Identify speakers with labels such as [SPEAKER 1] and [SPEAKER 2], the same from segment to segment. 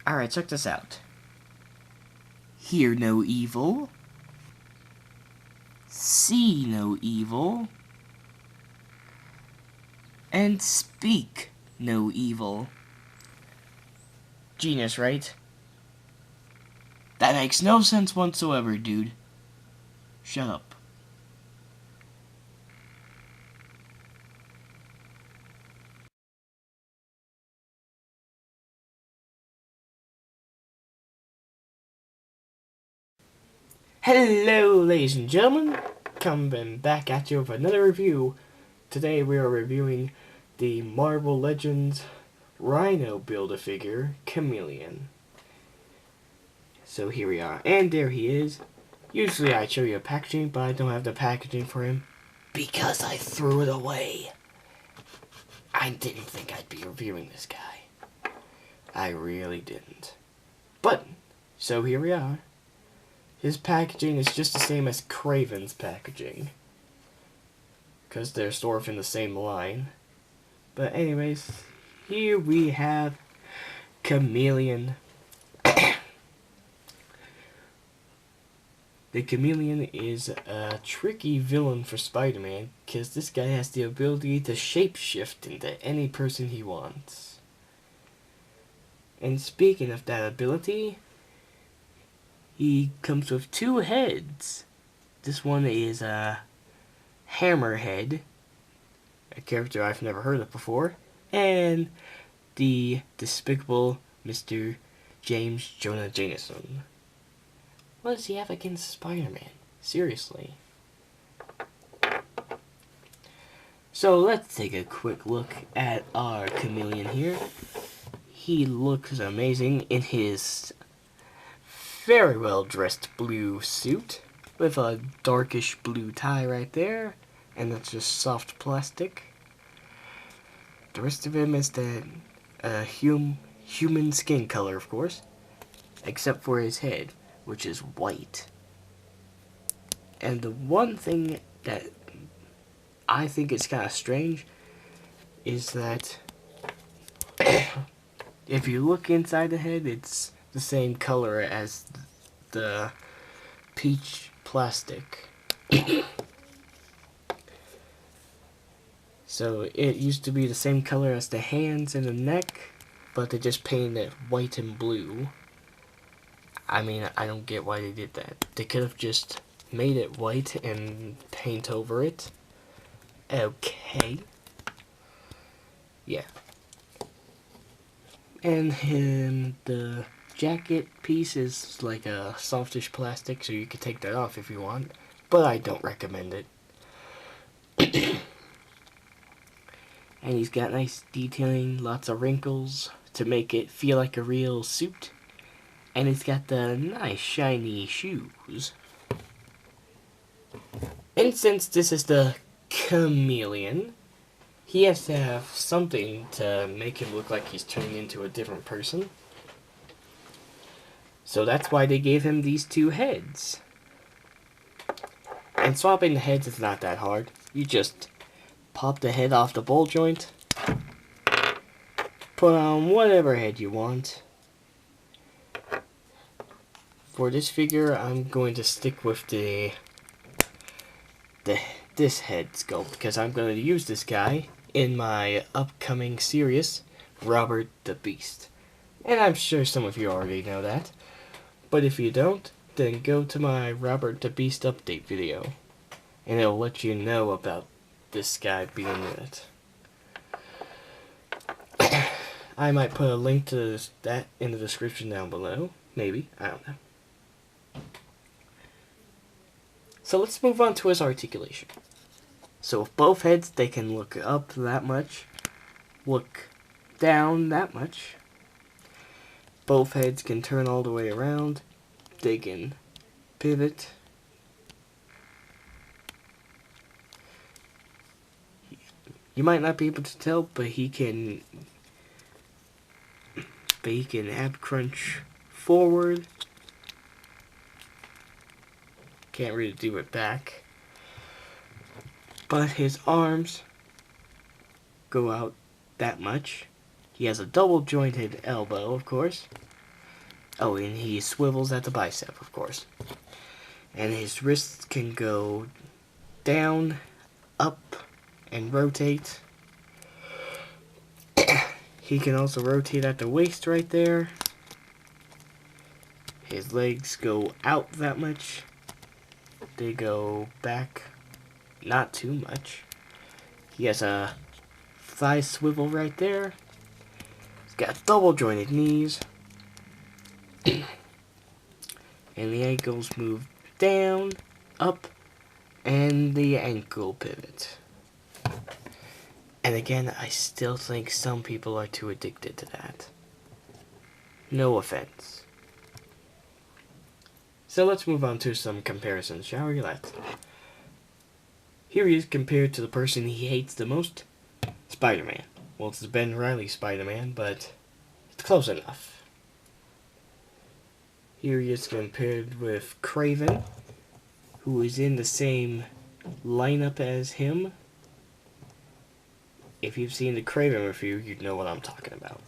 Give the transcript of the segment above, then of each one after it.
[SPEAKER 1] Alright, check this out. Hear no evil. See no evil. And speak no evil. Genius, right? That makes no sense whatsoever, dude. Shut up. Hello, ladies and gentlemen. Coming back at you with another review. Today we are reviewing the Marvel Legends Rhino Build-A-Figure Chameleon. So here we are, and there he is. Usually I show you a packaging, but I don't have the packaging for him because I threw it away. I didn't think I'd be reviewing this guy. I really didn't. But, so here we are. His packaging is just the same as Craven's packaging, because they're sort of in the same line. But anyways, here we have Chameleon. The Chameleon is a tricky villain for Spider-Man, because this guy has the ability to shapeshift into any person he wants. And speaking of that ability, he comes with two heads. This one is a Hammerhead, a character I've never heard of before, and the despicable Mr. James Jonah Jameson. What does he have against Spider-Man? Seriously. So let's take a quick look at our Chameleon here. He looks amazing in his very well dressed blue suit with a darkish blue tie right there, and that's just soft plastic. The rest of him is the human skin color, of course, except for his head, which is white. And the one thing that I think is kind of strange is that if you look inside the head, it's the same color as the peach plastic. So it used to be the same color as the hands and the neck, but they just painted it white and blue. I mean, I don't get why they did that. They could have just made it white and paint over it. Okay. Yeah. And the jacket piece is like a softish plastic, so you could take that off if you want, but I don't recommend it. And he's got nice detailing, lots of wrinkles to make it feel like a real suit. And he's got the nice shiny shoes. And since this is the Chameleon, he has to have something to make him look like he's turning into a different person. So that's why they gave him these two heads. And swapping the heads is not that hard. You just pop the head off the ball joint, put on whatever head you want. For this figure, I'm going to stick with this head sculpt, because I'm going to use this guy in my upcoming series, Robert the Beast. And I'm sure some of you already know that. But if you don't, then go to my Robert the Beast update video, and it'll let you know about this guy being in it. I might put a link to that in the description down below. Maybe. I don't know. So let's move on to his articulation. So with both heads, they can look up that much, look down that much. Both heads can turn all the way around. They can pivot. You might not be able to tell, but he can ab crunch forward. Can't really do it back. But his arms go out that much. He has a double jointed elbow, of course. Oh, and he swivels at the bicep, of course. And his wrists can go down, up, and rotate. He can also rotate at the waist right there. His legs go out that much. They go back not too much. He has a thigh swivel right there. He's got double jointed knees. And the ankles move down, up, and the ankle pivot. And again, I still think some people are too addicted to that. No offense. So let's move on to some comparisons, shall we? Let's. Here he is compared to the person he hates the most, Spider-Man. Well, it's the Ben Reilly Spider-Man, but it's close enough. Here he is compared with Craven, who is in the same lineup as him. If you've seen the Craven review, you'd know what I'm talking about.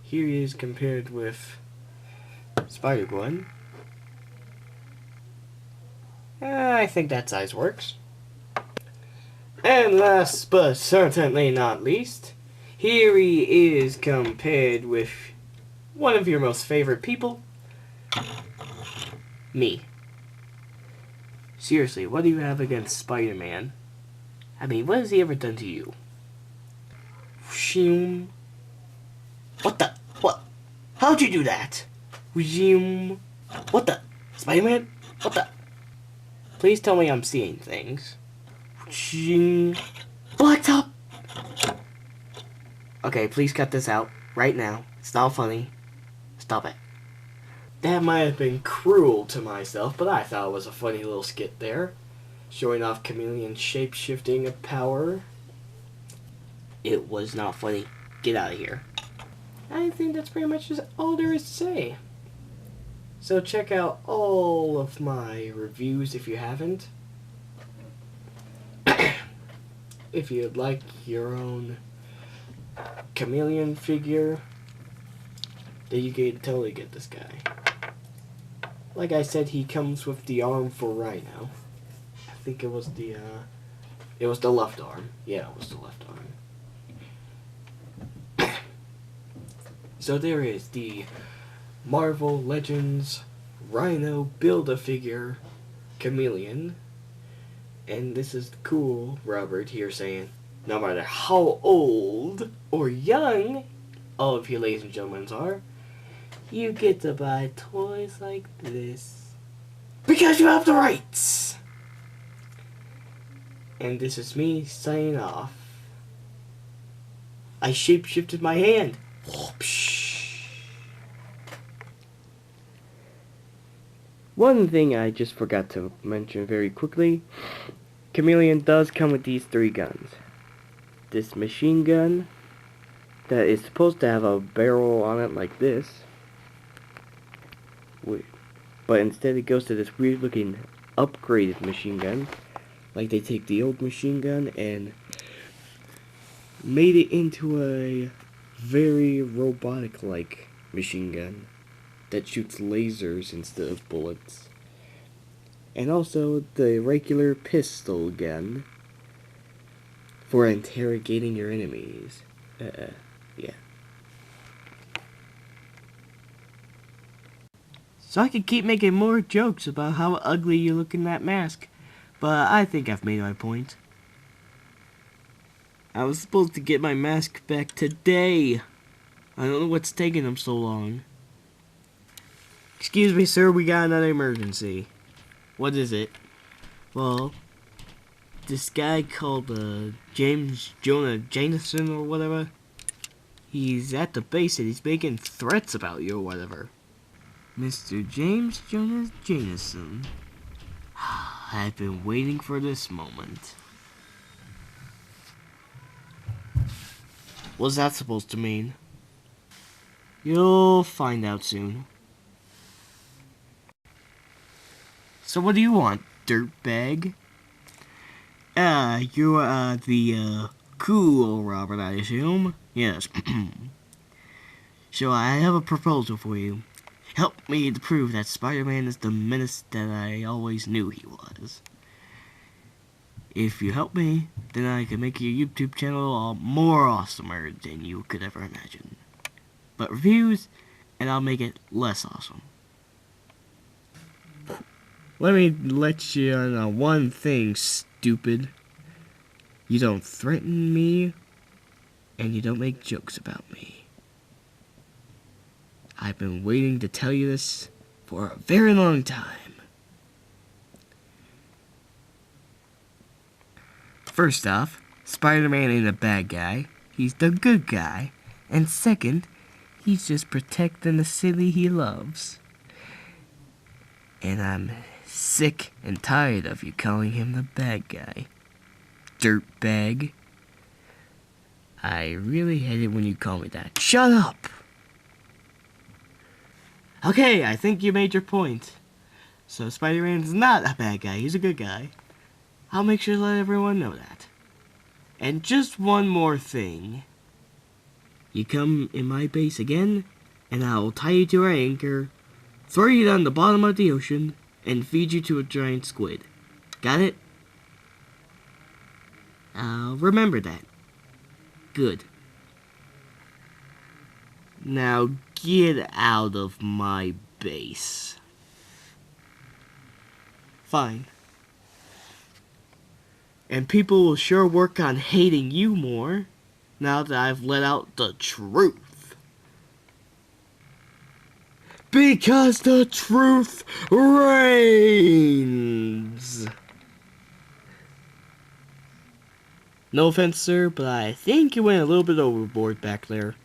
[SPEAKER 1] Here he is compared with Spider-Gwen. I think that size works. And last but certainly not least, here he is compared with one of your most favorite people, me. Seriously, what do you have against Spider-Man? I mean, what has he ever done to you? Shoom. What the? What? How'd you do that? Shoom. What the? Spider-Man? What the? Please tell me I'm seeing things. Shoom. Blacktop! Okay, please cut this out. Right now. It's not funny. Stop it. That might have been cruel to myself, but I thought it was a funny little skit there. Showing off Chameleon's shape-shifting power. It was not funny. Get out of here. I think that's pretty much just all there is to say. So check out all of my reviews if you haven't. If you'd like your own Chameleon figure, then you can totally get this guy. Like I said, he comes with the arm for Rhino. I think it was the left arm. Yeah, it was the left arm. So there is the Marvel Legends Rhino Build-A-Figure Chameleon. And this is cool, Robert here saying, no matter how old or young all of you ladies and gentlemen are, you get to buy toys like this because you have the rights. And this is me signing off. I shape-shifted my hand. One thing I just forgot to mention very quickly. Chameleon does come with these 3 guns. This machine gun that is supposed to have a barrel on it like this. But instead it goes to this weird looking upgraded machine gun. Like they take the old machine gun and made it into a very robotic like machine gun that shoots lasers instead of bullets. And also the regular pistol gun for interrogating your enemies. Yeah. So I could keep making more jokes about how ugly you look in that mask, but I think I've made my point. I was supposed to get my mask back today. I don't know what's taking them so long. Excuse me, sir, we got another emergency. What is it? Well, this guy called James Jonah Jameson or whatever, he's at the base and he's making threats about you or whatever. Mr. James Jonah Jameson. I've been waiting for this moment. What's that supposed to mean? You'll find out soon. So what do you want, dirtbag? You're the cool Robert, I assume? Yes. So I have a proposal for you. Help me to prove that Spider-Man is the menace that I always knew he was. If you help me, then I can make your YouTube channel more awesomer than you could ever imagine. But reviews, and I'll make it less awesome. Let me let you on one thing, stupid. You don't threaten me, and you don't make jokes about me. I've been waiting to tell you this for a very long time. First off, Spider-Man ain't a bad guy. He's the good guy. And second, he's just protecting the city he loves. And I'm sick and tired of you calling him the bad guy. Dirtbag. I really hate it when you call me that. Shut up! Okay, I think you made your point. So Spider-Man's not a bad guy, he's a good guy. I'll make sure to let everyone know that. And just one more thing. You come in my base again, and I'll tie you to our anchor, throw you down the bottom of the ocean, and feed you to a giant squid. Got it? I'll remember that. Good. Now get out of my base. Fine. And people will sure work on hating you more now that I've let out the truth. Because the truth reigns. No offense, sir, but I think you went a little bit overboard back there.